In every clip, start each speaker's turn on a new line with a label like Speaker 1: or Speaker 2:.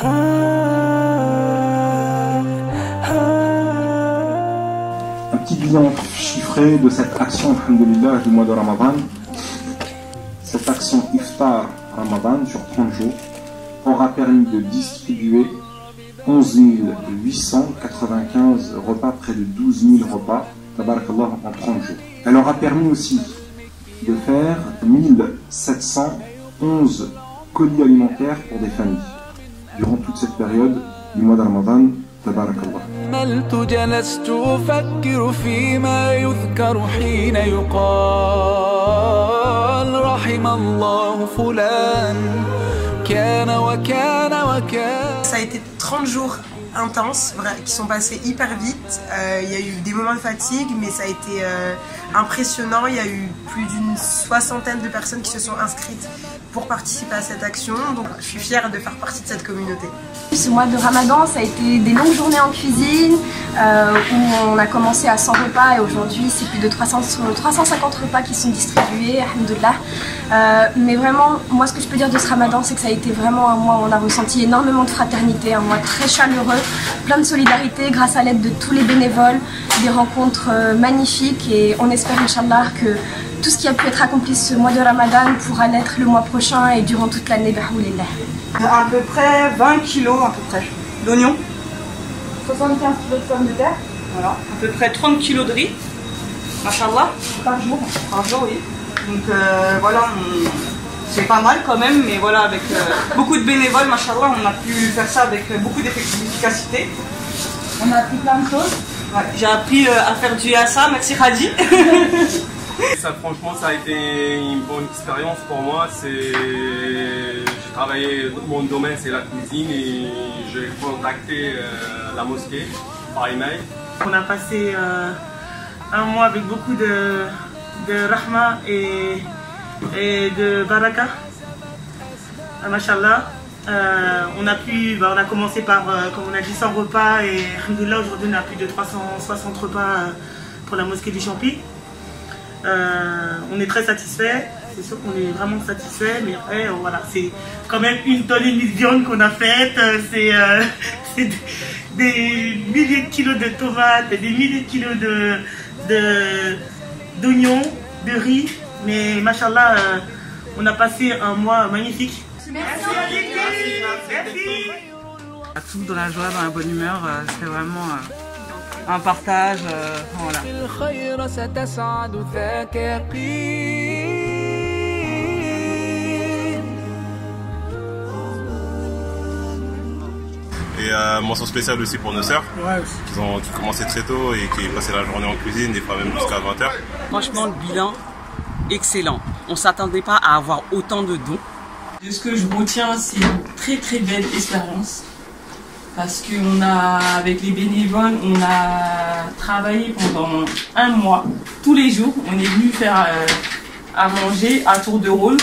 Speaker 1: Un petit bilan chiffré de cette action, alhamdoulilah, du mois de Ramadan. Cette action Iftar Ramadan sur 30 jours aura permis de distribuer 11 895 repas, près de 12 000 repas, tabarakallah, en 30 jours. Elle aura permis aussi de faire 1711 colis alimentaires pour des familles durant toute cette période du mois de Ramadan. tabarakallah.
Speaker 2: Ça a été 30 jours intenses, qui sont passés hyper vite. Il y a eu des moments de fatigue, mais ça a été impressionnant. Il y a eu plus d'une soixantaine de personnes qui se sont inscrites pour participer à cette action, donc je suis fière de faire partie de cette communauté.
Speaker 3: Ce mois de Ramadan, ça a été des longues journées en cuisine, où on a commencé à 100 repas et aujourd'hui c'est plus de 350 repas qui sont distribués, alhamdoulilah. Mais vraiment, moi ce que je peux dire de ce Ramadan, c'est que ça a été vraiment un mois où on a ressenti énormément de fraternité, un mois très chaleureux, plein de solidarité grâce à l'aide de tous les bénévoles, des rencontres magnifiques, et on espère, Inch'Allah, que tout ce qui a pu être accompli ce mois de Ramadan pourra l'être le mois prochain et durant toute l'année.
Speaker 4: À peu près 20 kilos d'oignons, 75 kilos de pommes de terre, voilà, à peu près 30 kilos de riz, machallah, par jour, oui. Donc voilà, c'est pas mal quand même, mais voilà, avec beaucoup de bénévoles, machallah, on a pu faire ça avec beaucoup d'efficacité. On a appris plein de choses. Ouais, j'ai appris à faire du yassa, merci Khadi.
Speaker 5: Ça, franchement, ça a été une bonne expérience pour moi. J'ai travaillé, mon domaine c'est la cuisine, et j'ai contacté la mosquée par email.
Speaker 4: On a passé un mois avec beaucoup de rahma et de baraka. Mashallah. On a commencé par, comme on a dit, 100 repas, et alhamdoulilah, aujourd'hui on a plus de 360 repas pour la mosquée du Champi. On est très satisfait, c'est sûr qu'on est vraiment satisfait, mais après voilà, c'est quand même 1,5 tonne de viande qu'on a faite, c'est des milliers de kilos de tomates, des milliers de kilos d'oignons, de riz, mais machallah, on a passé un mois magnifique. Merci.
Speaker 6: À tout dans la joie, dans la bonne humeur, c'est vraiment un partage, voilà.
Speaker 5: Et mention spéciale aussi pour nos sœurs, qui ont commencé très tôt et qui passaient la journée en cuisine, des fois même jusqu'à 20h.
Speaker 6: Franchement, le bilan, excellent. On ne s'attendait pas à avoir autant de dons.
Speaker 7: De ce que je retiens, c'est une très belle expérience. Parce avec les bénévoles, on a travaillé pendant un mois. Tous les jours, on est venu faire à manger à tour de rôle.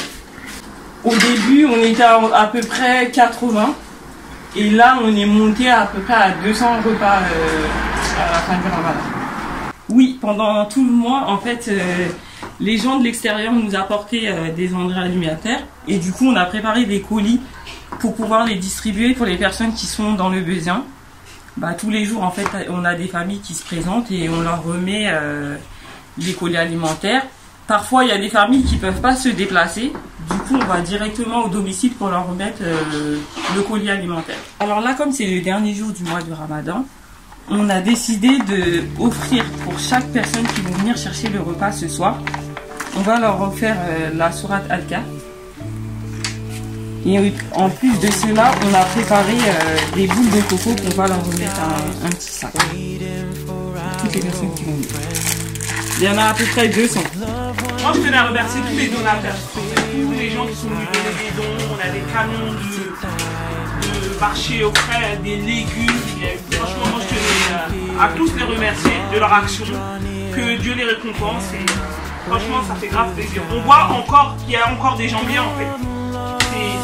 Speaker 7: Au début, on était à peu près 80. Et là, on est monté à peu près à 200 repas à la fin du Ramadan. Oui, pendant tout le mois, en fait, les gens de l'extérieur nous apportaient des denrées alimentaires. Et du coup, on a préparé des colis pour pouvoir les distribuer pour les personnes qui sont dans le besoin. Tous les jours, en fait, on a des familles qui se présentent et on leur remet les colis alimentaires. Parfois, il y a des familles qui ne peuvent pas se déplacer. Du coup, on va directement au domicile pour leur remettre le colis alimentaire. Alors là, comme c'est le dernier jour du mois de Ramadan, on a décidé d'offrir pour chaque personne qui va venir chercher le repas ce soir, on va leur offrir la sourate Al-Kahf. Et en plus de cela, on a préparé des boules de coco qu'on va leur remettre un petit sac. Toutes les personnes qui vont venir. Il y en a à peu près 200. Moi, je tenais à remercier tous les donateurs. Tous les gens qui sont venus donner des dons. On a des canons de marché au frais, des légumes. Et franchement, moi, je tenais à tous les remercier de leur action. Que Dieu les récompense. Et franchement, ça fait grave plaisir. On voit encore qu'il y a encore des gens bien, en fait.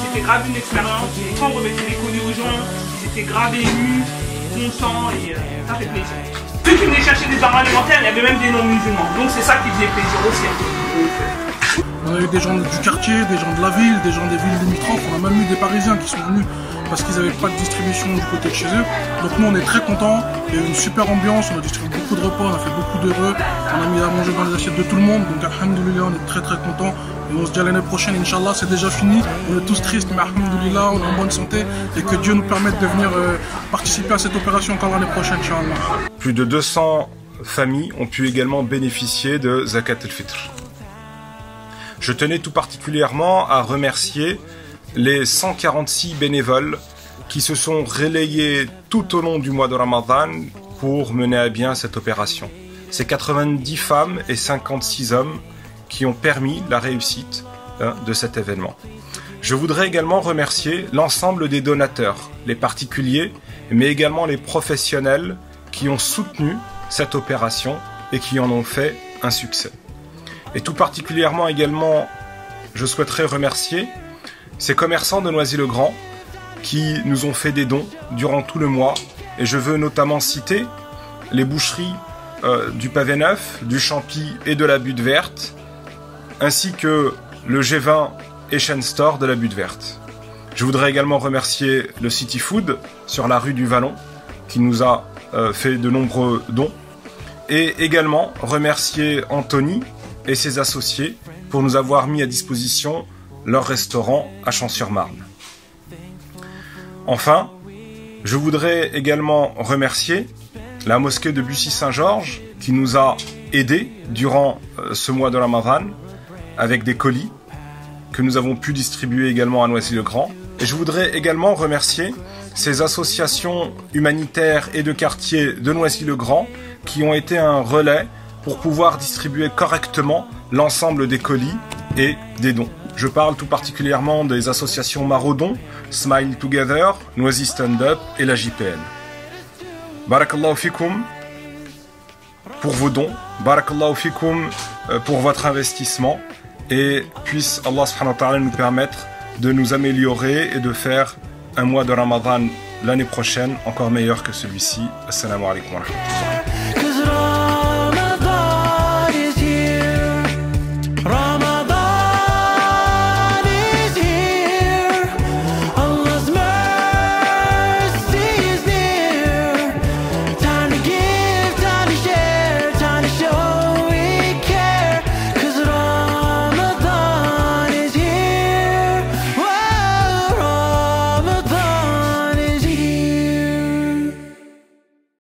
Speaker 7: C'était grave une expérience, et quand on remettait les colis aux gens, ils étaient grave émus, contents, et ça fait plaisir. Ceux qui venaient chercher des denrées alimentaires, il y avait même des non-musulmans, donc c'est ça qui faisait plaisir aussi.
Speaker 8: On a eu des gens du quartier, des gens de la ville, des gens des villes limitrophes. On a même eu des Parisiens qui sont venus parce qu'ils n'avaient pas de distribution du côté de chez eux. Donc nous on est très contents, il y a eu une super ambiance, on a distribué beaucoup de repas, on a fait beaucoup d'heureux, on a mis à manger dans les assiettes de tout le monde, donc alhamdoulilah on est très contents. Et on se dit à l'année prochaine, Inch'Allah, c'est déjà fini, on est tous tristes, mais alhamdoulilah, on est en bonne santé et que Dieu nous permette de venir participer à cette opération encore l'année prochaine, Inch'Allah.
Speaker 9: Plus de 200 familles ont pu également bénéficier de Zakat al-Fitr. Je tenais tout particulièrement à remercier les 146 bénévoles qui se sont relayés tout au long du mois de Ramadan pour mener à bien cette opération. C'est 90 femmes et 56 hommes qui ont permis la réussite de cet événement. Je voudrais également remercier l'ensemble des donateurs, les particuliers, mais également les professionnels qui ont soutenu cette opération et qui en ont fait un succès. Et tout particulièrement également, je souhaiterais remercier ces commerçants de Noisy-le-Grand qui nous ont fait des dons durant tout le mois. Et je veux notamment citer les boucheries du Pavé Neuf, du Champy et de la Butte Verte, ainsi que le G20 et Chain Store de la Butte Verte. Je voudrais également remercier le City Food sur la rue du Vallon qui nous a fait de nombreux dons. Et également remercier Anthony et ses associés pour nous avoir mis à disposition leur restaurant à Champs-sur-Marne. Enfin, je voudrais également remercier la mosquée de Bussy-Saint-Georges qui nous a aidés durant ce mois de Ramadan avec des colis que nous avons pu distribuer également à Noisy-le-Grand. Et je voudrais également remercier ces associations humanitaires et de quartier de Noisy-le-Grand qui ont été un relais pour pouvoir distribuer correctement l'ensemble des colis et des dons. Je parle tout particulièrement des associations Maraudon, Smile Together, Noisy Stand Up et la JPN. Barakallahu fikoum pour vos dons, Barakallahu fikoum pour votre investissement et puisse Allah subhanahu wa ta'ala nous permettre de nous améliorer et de faire un mois de Ramadan l'année prochaine encore meilleur que celui-ci. Assalamu alaikum wa rahmatullah.